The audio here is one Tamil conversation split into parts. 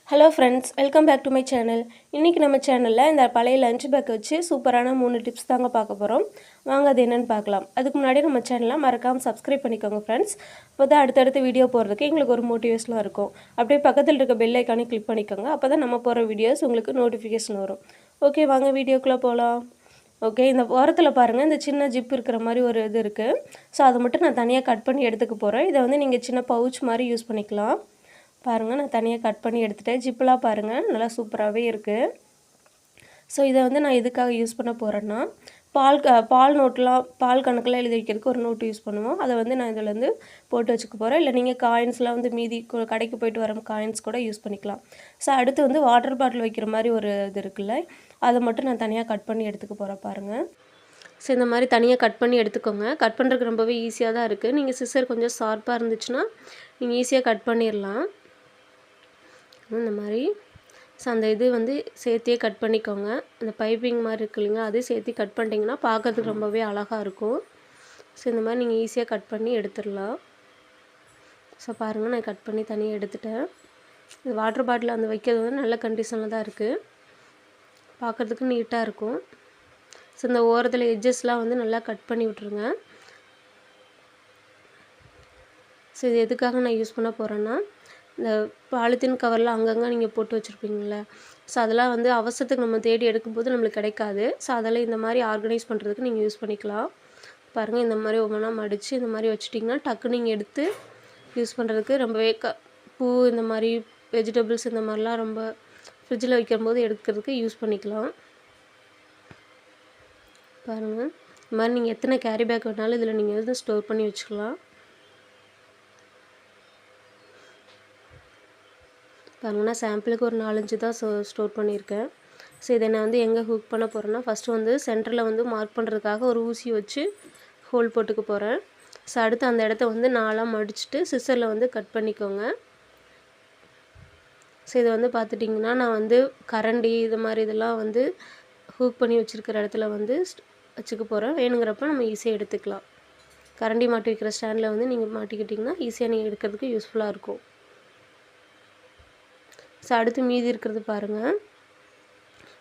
Hello friends, welcome back to my channel. இன்றைக்கி நம்ம சேனலில் இந்த பழைய லஞ்ச் பேக் வச்சு சூப்பரான 3 டிப்ஸ் தாங்க பார்க்க போகிறோம். வாங்க அது என்னென்னு பார்க்கலாம். அதுக்கு முன்னாடி நம்ம சேனலை மறக்காமல் சப்ஸ்கிரைப் பண்ணிக்கோங்க ஃப்ரெண்ட்ஸ். அப்போ தான் அடுத்தடுத்து வீடியோ போடுறதுக்கு எங்களுக்கு ஒரு மோட்டிவேஷனாக இருக்கும். அப்படியே பக்கத்தில் இருக்க பெல் ஐக்கானே கிளிக் பண்ணிக்கோங்க. அப்போ தான் நம்ம போகிற வீடியோஸ் உங்களுக்கு நோட்டிஃபிகேஷன் வரும். ஓகே, வாங்க வீடியோக்குள்ளே போகலாம். ஓகே, இந்த ஓரத்தில் பாருங்கள், இந்த சின்ன ஜிப் இருக்கிற மாதிரி ஒரு இது இருக்குது. ஸோ அதை மட்டும் நான் தனியாக கட் பண்ணி எடுத்துக்க போகிறேன். இதை வந்து நீங்கள் சின்ன பவுச் மாதிரி யூஸ் பண்ணிக்கலாம். பாருங்கள், நான் தனியாக கட் பண்ணி எடுத்துகிட்டேன். ஜிப்பெலாம் பாருங்கள், நல்லா சூப்பராகவே இருக்குது. ஸோ இதை வந்து நான் எதுக்காக யூஸ் பண்ண போகிறேன்னா, பால் நோட்டெலாம் பால் கணக்கெலாம் எழுதி வைக்கிறதுக்கு ஒரு நோட்டு யூஸ் பண்ணுவோம். அதை வந்து நான் இதில் வந்து போட்டு வச்சுக்க போகிறேன். இல்லை நீங்கள் காயின்ஸ்லாம் வந்து மீதி கடைக்கு போயிட்டு வர காயின்ஸ் கூட யூஸ் பண்ணிக்கலாம். ஸோ அடுத்து வந்து வாட்டர் பாட்டில் வைக்கிற மாதிரி ஒரு இது இருக்குல்ல, அதை மட்டும் நான் தனியாக கட் பண்ணி எடுத்துக்க போகிறேன். பாருங்கள், ஸோ இந்த மாதிரி தனியாக கட் பண்ணி எடுத்துக்கோங்க. கட் பண்ணுறதுக்கு ரொம்பவே ஈஸியாக தான் இருக்குது. நீங்கள் சிசர் கொஞ்சம் ஷார்ப்பாக இருந்துச்சுன்னா நீங்கள் ஈஸியாக கட் பண்ணிடலாம். இந்த மாதிரி ஸோ அந்த இது வந்து சேர்த்தியே கட் பண்ணிக்கோங்க. அந்த பைப்பிங் மாதிரி இருக்கு இல்லைங்களா, அதையும் சேர்த்து கட் பண்ணிட்டீங்கன்னா பார்க்கறதுக்கு ரொம்பவே அழகாக இருக்கும். ஸோ இந்த மாதிரி நீங்கள் ஈஸியாக கட் பண்ணி எடுத்துடலாம். ஸோ பாருங்கள், நான் கட் பண்ணி தனியாக எடுத்துட்டேன். இது வாட்டர் பாட்டில் அந்த வைக்கிறது வந்து நல்ல கண்டிஷனில் தான் இருக்குது. பார்க்குறதுக்கு நீட்டாக இருக்கும். ஸோ இந்த ஓரத்தில் எட்ஜஸ்லாம் வந்து நல்லா கட் பண்ணி விட்ருங்க. ஸோ இது எதுக்காக நான் யூஸ் பண்ண போகிறேன்னா, இந்த பாலித்தீன் கவர்லாம் அங்கங்கே நீங்கள் போட்டு வச்சுருப்பீங்கள, ஸோ அதெல்லாம் வந்து அவசரத்துக்கு நம்ம தேடி எடுக்கும்போது நம்மளுக்கு கிடைக்காது. ஸோ அதெல்லாம் இந்த மாதிரி ஆர்கனைஸ் பண்ணுறதுக்கு நீங்கள் யூஸ் பண்ணிக்கலாம். பாருங்கள், இந்த மாதிரி ஒவ்வொன்றா மடித்து இந்த மாதிரி வச்சுட்டிங்கன்னா டக்கு நீங்கள் எடுத்து யூஸ் பண்ணுறதுக்கு ரொம்பவே பூ இந்த மாதிரி வெஜிடபிள்ஸ் இந்த மாதிரிலாம் ரொம்ப ஃப்ரிட்ஜில் வைக்கும்போது எடுக்கிறதுக்கு யூஸ் பண்ணிக்கலாம். பாருங்கள், இந்த மாதிரி நீங்கள் எத்தனை கேரி பேக் வேணாலும் இதில் நீங்கள் வந்து ஸ்டோர் பண்ணி வச்சுக்கலாம். பாருங்கன்னா சாம்பிளுக்கு ஒரு 4-5 தான் ஸ்டோர் பண்ணியிருக்கேன். ஸோ இதை நான் வந்து எங்கே ஹூக் பண்ண போகிறேன்னா, ஃபஸ்ட்டு வந்து சென்டரில் வந்து மார்க் பண்ணுறதுக்காக ஒரு ஊசி வச்சு ஹோல் போட்டுக்க போகிறேன். ஸோ அடுத்து அந்த இடத்த வந்து 4ஆக மடிச்சுட்டு சிசரில் வந்து கட் பண்ணிக்கோங்க. ஸோ இதை வந்து பார்த்துட்டிங்கன்னா நான் வந்து கரண்டி இது மாதிரி இதெல்லாம் வந்து ஹூக் பண்ணி வச்சுருக்கிற இடத்துல வந்து வச்சுக்க போகிறேன். வேணுங்கிறப்ப நம்ம ஈஸியாக எடுத்துக்கலாம். கரண்டி மாட்டி வைக்கிற ஸ்டாண்டில் வந்து நீங்கள் மாட்டிக்கிட்டிங்கன்னா ஈஸியாக நீங்கள் எடுக்கிறதுக்கு யூஸ்ஃபுல்லாக இருக்கும். ஸோ அடுத்து மீதி இருக்கிறது பாருங்கள்,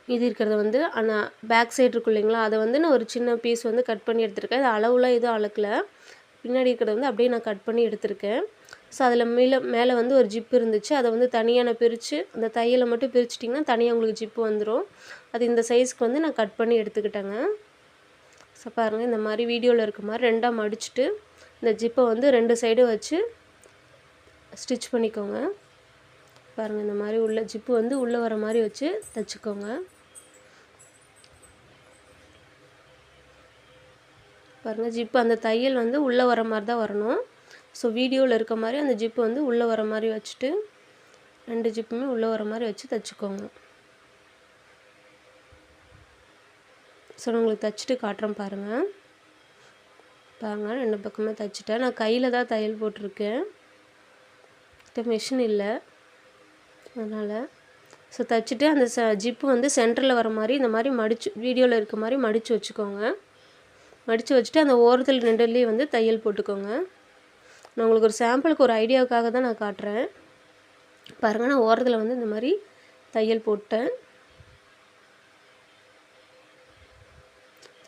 மீதி இருக்கிறத வந்து ஆனால் பேக் சைடு இருக்கும் இல்லைங்களா, அதை வந்து நான் ஒரு சின்ன பீஸ் வந்து கட் பண்ணி எடுத்துருக்கேன். அது அளவுலாம் எதுவும் அளக்கல, பின்னாடி இருக்கிறத வந்து அப்படியே நான் கட் பண்ணி எடுத்திருக்கேன். ஸோ அதில் மேலே வந்து ஒரு ஜிப்பு இருந்துச்சு, அதை வந்து தனியாக நான் பிரித்து அந்த தையலை மட்டும் பிரிச்சிட்டிங்கன்னா தனியாக உங்களுக்கு ஜிப்பு வந்துடும். அது இந்த சைஸ்க்கு வந்து நான் கட் பண்ணி எடுத்துக்கிட்டேங்க. ஸோ பாருங்கள், இந்த மாதிரி வீடியோவில் இருக்க மாதிரி 2ஆக மடிச்சுட்டு இந்த ஜிப்பை வந்து 2 சைடும் வச்சு ஸ்டிச் பண்ணிக்கோங்க. பாருங்கள், இந்த மாதிரி உள்ள ஜிப்பு வந்து உள்ளே வர மாதிரி வச்சு தைச்சிக்கோங்க. பாருங்கள், ஜிப்பு அந்த தையல் வந்து உள்ளே வர மாதிரி தான் வரணும். ஸோ வீடியோவில் இருக்க மாதிரி அந்த ஜிப்பு வந்து உள்ளே வர மாதிரி வச்சுட்டு 2 ஜிப்புமே உள்ளே வர மாதிரி வச்சு தைச்சிக்கோங்க. ஸோ நான் உங்களுக்கு தைச்சிட்டு காட்டுறேன் பாருங்கள். பாருங்கள், 2 பக்கமே தைச்சிட்டேன். நான் கையில் தான் தையல் போட்டிருக்கேன், மிஷின் இல்லை அதனால். ஸோ தைச்சிட்டு அந்த ஜிப்பு வந்து சென்டரில் வர மாதிரி இந்த மாதிரி மடித்து வீடியோவில் இருக்க மாதிரி மடித்து வச்சுக்கோங்க. மடித்து வச்சுட்டு அந்த ஓரத்தில் 2லேயும் வந்து தையல் போட்டுக்கோங்க. நான் உங்களுக்கு ஒரு சாம்பிளுக்கு ஒரு ஐடியாவுக்காக தான் நான் காட்டுறேன். பாருங்கள், நான் ஓரத்தில் வந்து இந்த மாதிரி தையல் போட்டேன்.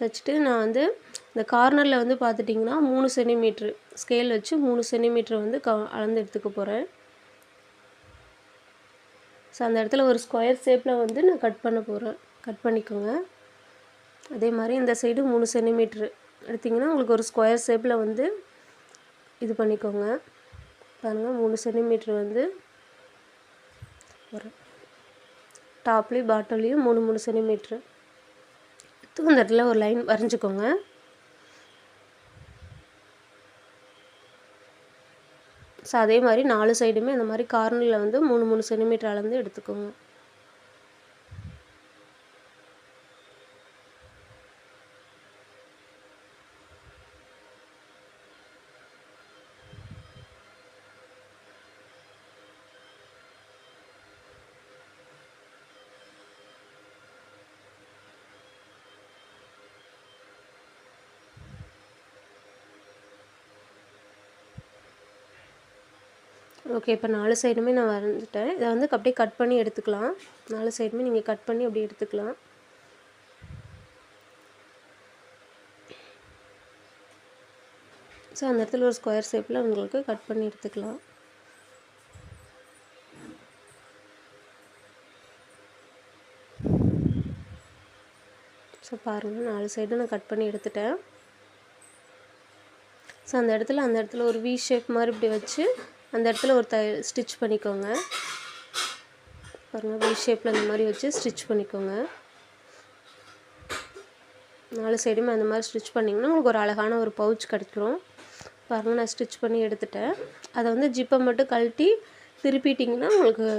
தைச்சிட்டு நான் வந்து இந்த கார்னரில் வந்து பார்த்துட்டிங்கன்னா 3 சென்டிமீட்ரு ஸ்கேல் வச்சு 3 சென்டிமீட்ரு வந்து அளந்து எடுத்துக்க போகிறேன். ஸோ அந்த இடத்துல ஒரு ஸ்கொயர் ஷேப்பில் வந்து நான் கட் பண்ண போகிறேன். கட் பண்ணிக்கோங்க. அதே மாதிரி இந்த சைடு 3 சென்டிமீட்ரு எடுத்திங்கன்னா உங்களுக்கு ஒரு ஸ்கொயர் ஷேப்பில் வந்து இது பண்ணிக்கோங்க. பாருங்கள், 3 சென்டிமீட்ரு வந்து ஒரு டாப்லேயும் பாட்டம்லேயும் 3 சென்டிமீட்ரு எடுத்து அந்த இடத்துல ஒரு லைன் வரைஞ்சிக்கோங்க. ஸோ அதே மாதிரி 4 சைடுமே அந்த மாதிரி கார்னரில் வந்து 3 சென்டிமீட்டர் அளந்து எடுத்துக்கோங்க. ஓகே, இப்போ 4 சைடுமே நான் வரைஞ்சிட்டேன். இதை வந்து அப்படியே கட் பண்ணி எடுத்துக்கலாம். 4 சைடுமே நீங்கள் கட் பண்ணி அப்படியே எடுத்துக்கலாம். ஸோ அந்த இடத்துல ஒரு ஸ்கொயர் ஷேப்பில் உங்களுக்கு கட் பண்ணி எடுத்துக்கலாம். ஸோ பாருங்கள், 4 சைடும் நான் கட் பண்ணி எடுத்துட்டேன். ஸோ அந்த இடத்துல ஒரு வி ஷேப் மாதிரி இப்படி வச்சு அந்த இடத்துல ஒரு ஸ்டிச் பண்ணிக்கோங்க. பாருங்கள், வி ஷேப்பில் இந்த மாதிரி வச்சு ஸ்டிச் பண்ணிக்கோங்க. 4 சைடுமே அந்த மாதிரி ஸ்டிச் பண்ணிங்கன்னா உங்களுக்கு ஒரு அழகான ஒரு பவுச் கிடைக்கும். பாருங்கள், நான் ஸ்டிச் பண்ணி எடுத்துட்டேன். அதை வந்து ஜிப்பை மட்டும் கழட்டி திருப்பிட்டிங்கன்னா உங்களுக்கு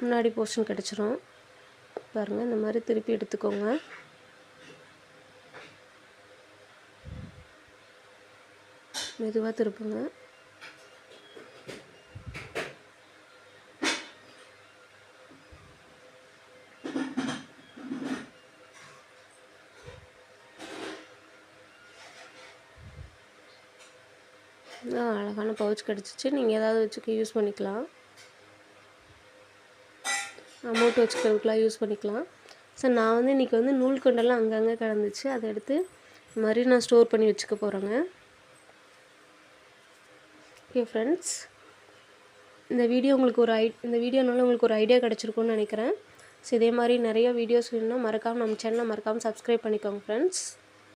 முன்னாடி போர்ஷன் கிடச்சிரும். பாருங்கள், இந்த மாதிரி திருப்பி எடுத்துக்கோங்க. மெதுவாக திருப்புங்க. அழகான பவுச் கிடச்சிச்சு. நீங்கள் ஏதாவது வச்சுக்க யூஸ் பண்ணிக்கலாம். அமௌண்ட் வச்சுக்கிறதுக்கெலாம் யூஸ் பண்ணிக்கலாம். ஸோ நான் வந்து இன்றைக்கி வந்து நூல்கண்டெல்லாம் அங்கங்கே கிடந்துச்சு. அதை எடுத்து இந்த மாதிரி நான் ஸ்டோர் பண்ணி வச்சுக்க போகிறேங்க. ஓகே ஃப்ரெண்ட்ஸ், இந்த வீடியோனால உங்களுக்கு ஒரு ஐடியா கிடச்சிருக்குன்னு நினைக்கிறேன். ஸோ இதே மாதிரி நிறைய வீடியோஸ் வேணும்னா மறக்காமல் நம்ம சேனலை சப்ஸ்கிரைப் பண்ணிக்கோங்க ஃப்ரெண்ட்ஸ்.